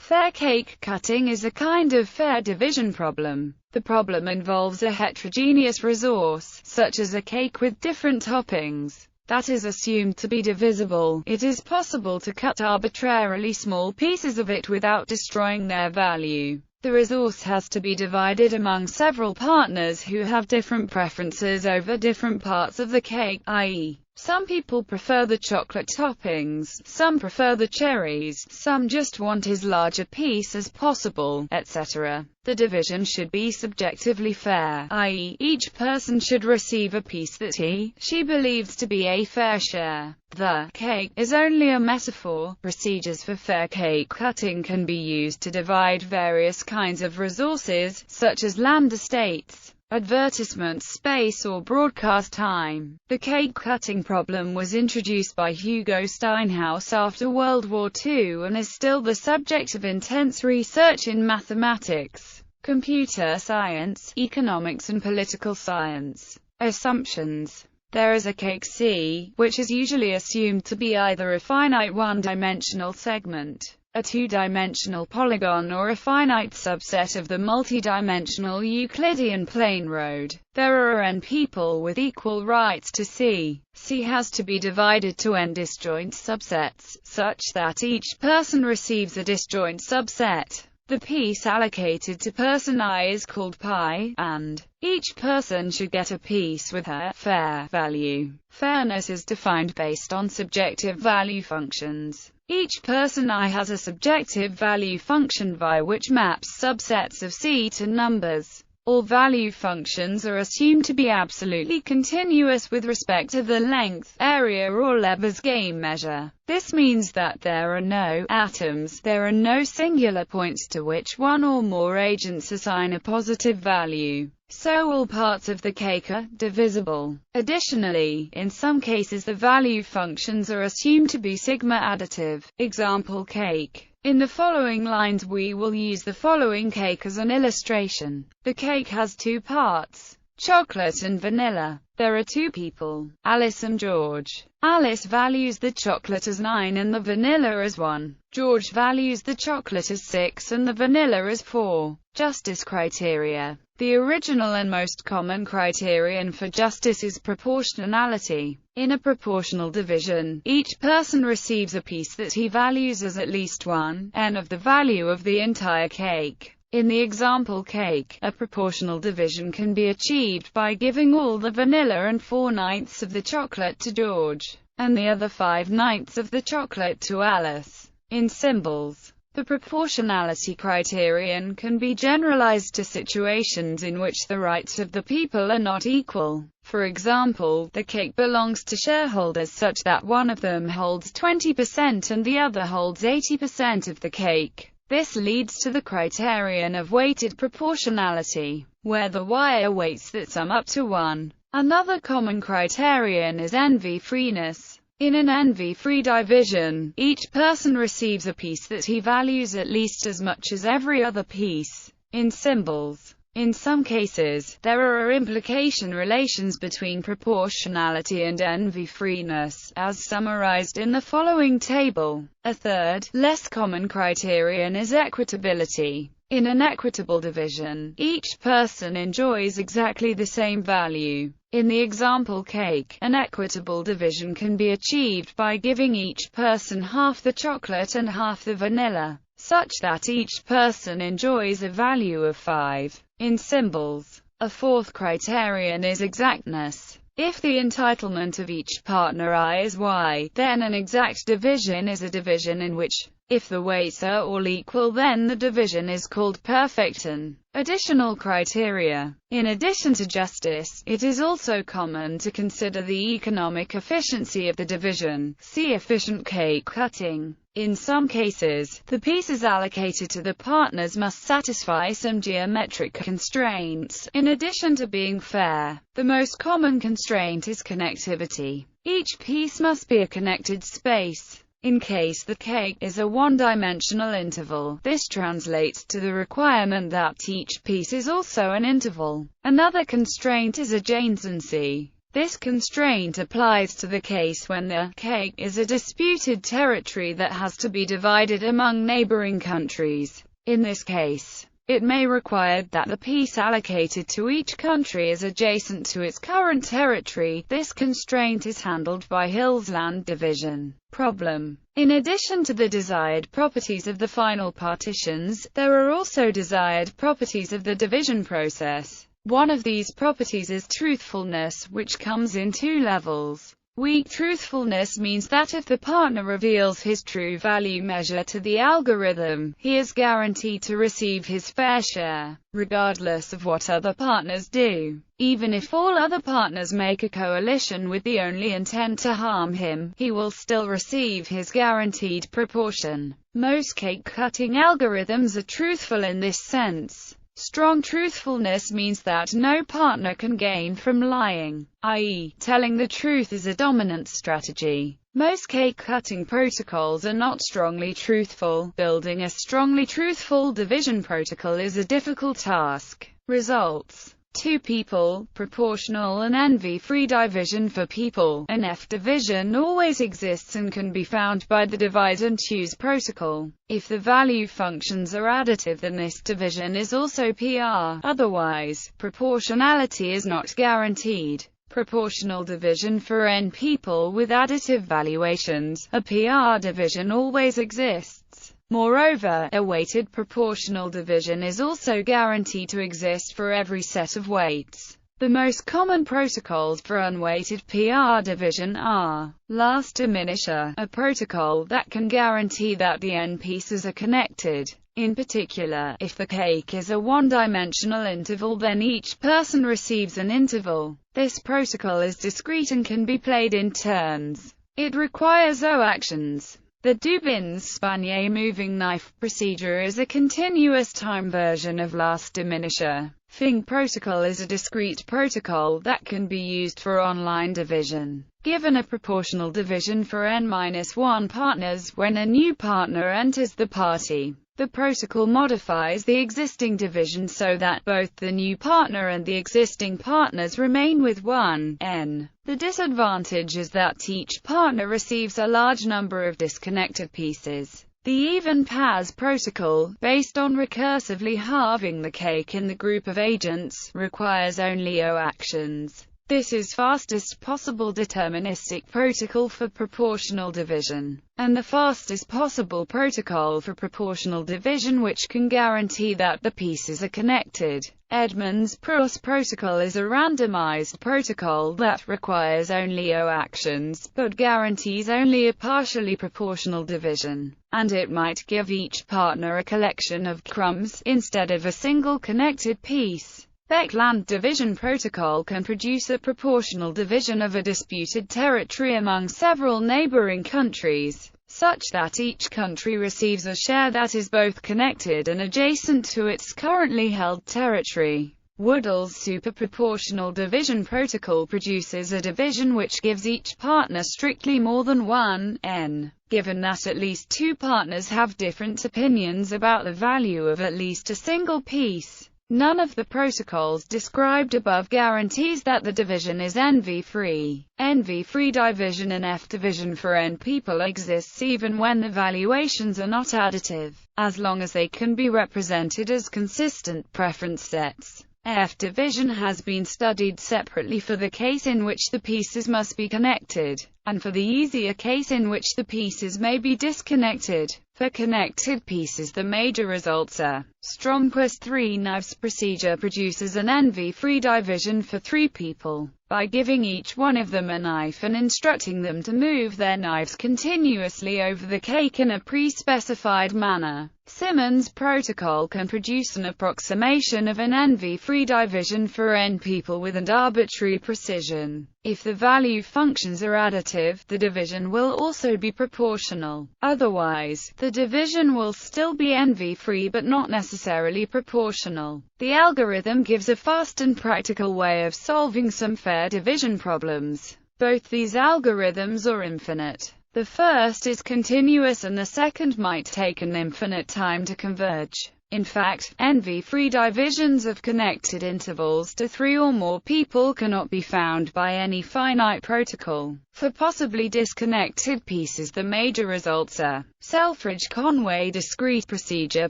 Fair cake cutting is a kind of fair division problem. The problem involves a heterogeneous resource, such as a cake with different toppings, that is assumed to be divisible. It is possible to cut arbitrarily small pieces of it without destroying their value. The resource has to be divided among several partners who have different preferences over different parts of the cake, i.e., some people prefer the chocolate toppings, some prefer the cherries, some just want as large a piece as possible, etc. The division should be subjectively fair, i.e., each person should receive a piece that she believes to be a fair share. The cake is only a metaphor. Procedures for fair cake cutting can be used to divide various kinds of resources, such as land estates, advertisement space, or broadcast time. The cake cutting problem was introduced by Hugo Steinhaus after World War II and is still the subject of intense research in mathematics, computer science, economics and political science. Assumptions. There is a cake C, which is usually assumed to be either a finite one-dimensional segment, a two-dimensional polygon, or a finite subset of the multi-dimensional Euclidean plane road. There are n people with equal rights to C. C has to be divided to n disjoint subsets, such that each person receives a disjoint subset. The piece allocated to person I is called pi, and each person should get a piece with her fair value. Fairness is defined based on subjective value functions. Each person I has a subjective value function y which maps subsets of C to numbers. All value functions are assumed to be absolutely continuous with respect to the length, area or Lebesgue game measure. This means that there are no atoms, there are no singular points to which one or more agents assign a positive value. So all parts of the cake are divisible. Additionally, in some cases the value functions are assumed to be sigma additive. Example cake. In the following lines we will use the following cake as an illustration. The cake has two parts, chocolate and vanilla. There are two people, Alice and George. Alice values the chocolate as 9 and the vanilla as 1. George values the chocolate as 6 and the vanilla as 4. Justice criteria. The original and most common criterion for justice is proportionality. In a proportional division, each person receives a piece that he values as at least 1/n of the value of the entire cake. In the example cake, a proportional division can be achieved by giving all the vanilla and 4/9 of the chocolate to George, and the other 5/9 of the chocolate to Alice. In symbols, the proportionality criterion can be generalized to situations in which the rights of the people are not equal. For example, the cake belongs to shareholders such that one of them holds 20% and the other holds 80% of the cake. This leads to the criterion of weighted proportionality, where the wire weights that sum up to 1. Another common criterion is envy-freeness. In an envy-free division, each person receives a piece that he values at least as much as every other piece. In symbols, in some cases, there are implication relations between proportionality and envy-freeness, as summarized in the following table. A third, less common criterion is equitability. In an equitable division, each person enjoys exactly the same value. In the example cake, an equitable division can be achieved by giving each person half the chocolate and half the vanilla, such that each person enjoys a value of 5. In symbols, a fourth criterion is exactness. If the entitlement of each partner I is y, then an exact division is a division in which, if the weights are all equal, then the division is called perfect. An additional criteria. In addition to justice, it is also common to consider the economic efficiency of the division. See efficient cake cutting. In some cases, the pieces allocated to the partners must satisfy some geometric constraints, in addition to being fair. The most common constraint is connectivity. Each piece must be a connected space. In case the cake is a one-dimensional interval, this translates to the requirement that each piece is also an interval. Another constraint is adjacency. This constraint applies to the case when the cake is a disputed territory that has to be divided among neighboring countries. In this case, it may require that the piece allocated to each country is adjacent to its current territory. This constraint is handled by Hill's land division problem. In addition to the desired properties of the final partitions, there are also desired properties of the division process. One of these properties is truthfulness, which comes in two levels. Weak truthfulness means that if the partner reveals his true value measure to the algorithm, he is guaranteed to receive his fair share, regardless of what other partners do. Even if all other partners make a coalition with the only intent to harm him, he will still receive his guaranteed proportion. Most cake-cutting algorithms are truthful in this sense. Strong truthfulness means that no partner can gain from lying, i.e., telling the truth is a dominant strategy. Most cake-cutting protocols are not strongly truthful. Building a strongly truthful division protocol is a difficult task. Results: 2 people, proportional and envy-free division for people. An F division always exists and can be found by the divide and choose protocol. If the value functions are additive, then this division is also PR. Otherwise, proportionality is not guaranteed. Proportional division for n people with additive valuations. A PR division always exists. Moreover, a weighted proportional division is also guaranteed to exist for every set of weights. The most common protocols for unweighted PR division are last diminisher, a protocol that can guarantee that the n pieces are connected. In particular, if the cake is a one-dimensional interval, then each person receives an interval. This protocol is discrete and can be played in turns. It requires O actions. The Dubin-Spanier moving knife procedure is a continuous time version of last diminisher. Fing protocol is a discrete protocol that can be used for online division. Given a proportional division for n-1 partners, when a new partner enters the party, the protocol modifies the existing division so that both the new partner and the existing partners remain with 1 n. The disadvantage is that each partner receives a large number of disconnected pieces. The even pairs protocol, based on recursively halving the cake in the group of agents, requires only O actions. This is fastest possible deterministic protocol for proportional division, and the fastest possible protocol for proportional division which can guarantee that the pieces are connected. Edmonds-Proust protocol is a randomized protocol that requires only O actions, but guarantees only a partially proportional division, and it might give each partner a collection of crumbs, instead of a single connected piece. Beck-Land division protocol can produce a proportional division of a disputed territory among several neighboring countries, such that each country receives a share that is both connected and adjacent to its currently held territory. Woodall's superproportional division protocol produces a division which gives each partner strictly more than 1 n. Given that at least 2 partners have different opinions about the value of at least a single piece, none of the protocols described above guarantees that the division is envy-free. Envy-free division and F division for n people exists even when the valuations are not additive, as long as they can be represented as consistent preference sets. F division has been studied separately for the case in which the pieces must be connected, and for the easier case in which the pieces may be disconnected. For connected pieces, the major results are Stromquist 3 knives procedure produces an envy-free division for 3 people, by giving each one of them a knife and instructing them to move their knives continuously over the cake in a pre-specified manner. Simmons protocol can produce an approximation of an envy-free division for n people with an arbitrary precision. If the value functions are additive, the division will also be proportional. Otherwise, the division will still be envy-free but not necessarily proportional. The algorithm gives a fast and practical way of solving some fair division problems. Both these algorithms are infinite. The first is continuous and the second might take an infinite time to converge. In fact, NV-free divisions of connected intervals to 3 or more people cannot be found by any finite protocol. For possibly disconnected pieces, the major results are: Selfridge-Conway discrete procedure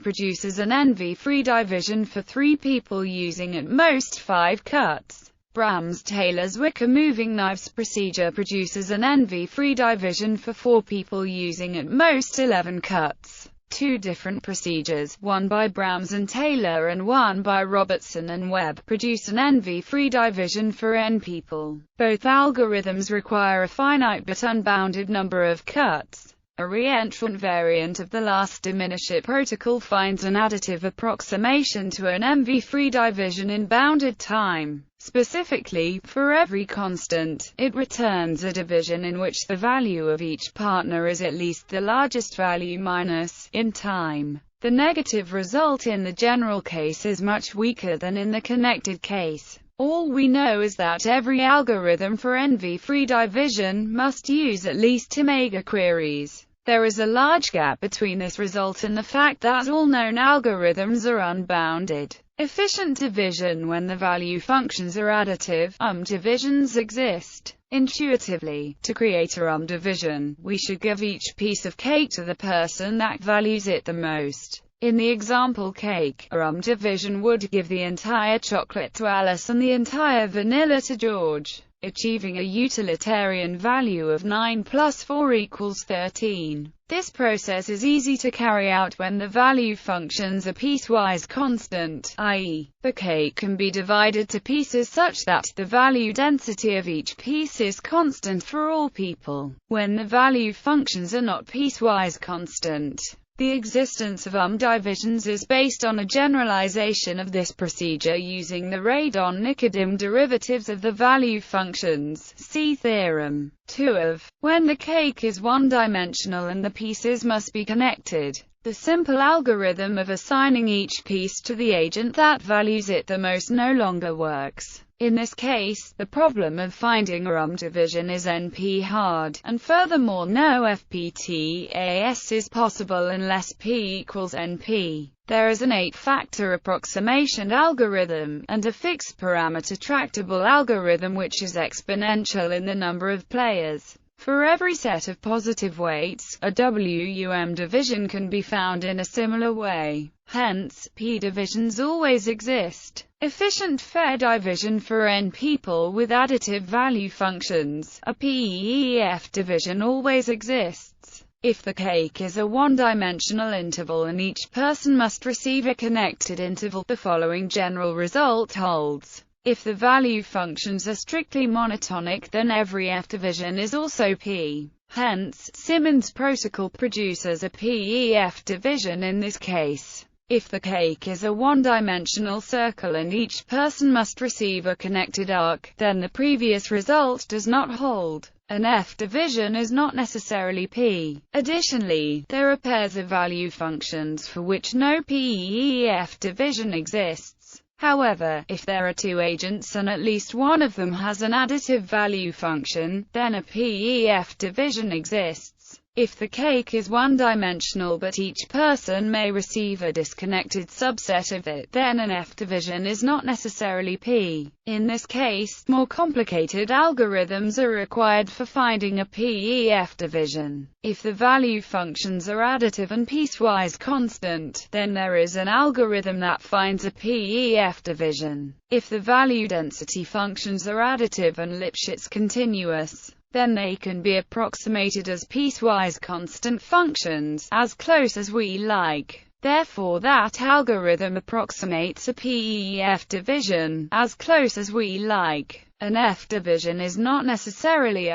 produces an NV-free division for 3 people using at most 5 cuts. Brahms-Taylor-Zwicker moving knives procedure produces an NV-free division for 4 people using at most 11 cuts. 2 different procedures, one by Brahms and Taylor and one by Robertson and Webb, produce an NV-free division for n people. Both algorithms require a finite but unbounded number of cuts. A reentrant variant of the last diminisher protocol finds an additive approximation to an NV-free division in bounded time. Specifically, for every constant, it returns a division in which the value of each partner is at least the largest value minus, in time. The negative result in the general case is much weaker than in the connected case. All we know is that every algorithm for NV-free division must use at least 2 mega queries. There is a large gap between this result and the fact that all known algorithms are unbounded. Efficient division when the value functions are additive, divisions exist. Intuitively, to create a division, we should give each piece of cake to the person that values it the most. In the example cake, a division would give the entire chocolate to Alice and the entire vanilla to George, achieving a utilitarian value of 9 plus 4 equals 13. This process is easy to carry out when the value functions are piecewise constant, i.e., the cake can be divided to pieces such that the value density of each piece is constant for all people. When the value functions are not piecewise constant, the existence of divisions is based on a generalization of this procedure using the Radon-Nikodym derivatives of the value functions. See Theorem 2 of when the cake is one-dimensional and the pieces must be connected. The simple algorithm of assigning each piece to the agent that values it the most no longer works. In this case, the problem of finding a division is NP-hard, and furthermore no FPTAS is possible unless P equals NP. There is an 8-factor approximation algorithm, and a fixed-parameter tractable algorithm which is exponential in the number of players. For every set of positive weights, a WUM division can be found in a similar way. Hence, P-divisions always exist. Efficient fair division for n people with additive value functions, a PEF division always exists. If the cake is a one-dimensional interval and each person must receive a connected interval, the following general result holds. If the value functions are strictly monotonic, then every F division is also P. Hence, Simmons' protocol produces a PEF division in this case. If the cake is a one-dimensional circle and each person must receive a connected arc, then the previous result does not hold. An F division is not necessarily P. Additionally, there are pairs of value functions for which no PEF division exists. However, if there are 2 agents and at least one of them has an additive value function, then a PEF division exists. If the cake is one-dimensional but each person may receive a disconnected subset of it, then an F division is not necessarily P. In this case, more complicated algorithms are required for finding a PEF division. If the value functions are additive and piecewise constant, then there is an algorithm that finds a PEF division. If the value density functions are additive and Lipschitz continuous, then they can be approximated as piecewise constant functions, as close as we like. Therefore that algorithm approximates a PEF division, as close as we like. An F division is not necessarily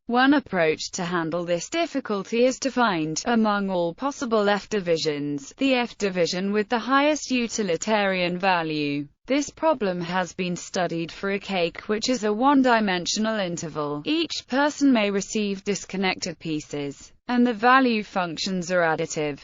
One approach to handle this difficulty is to find, among all possible F divisions, the F division with the highest utilitarian value. This problem has been studied for a cake which is a one-dimensional interval. Each person may receive disconnected pieces, and the value functions are additive.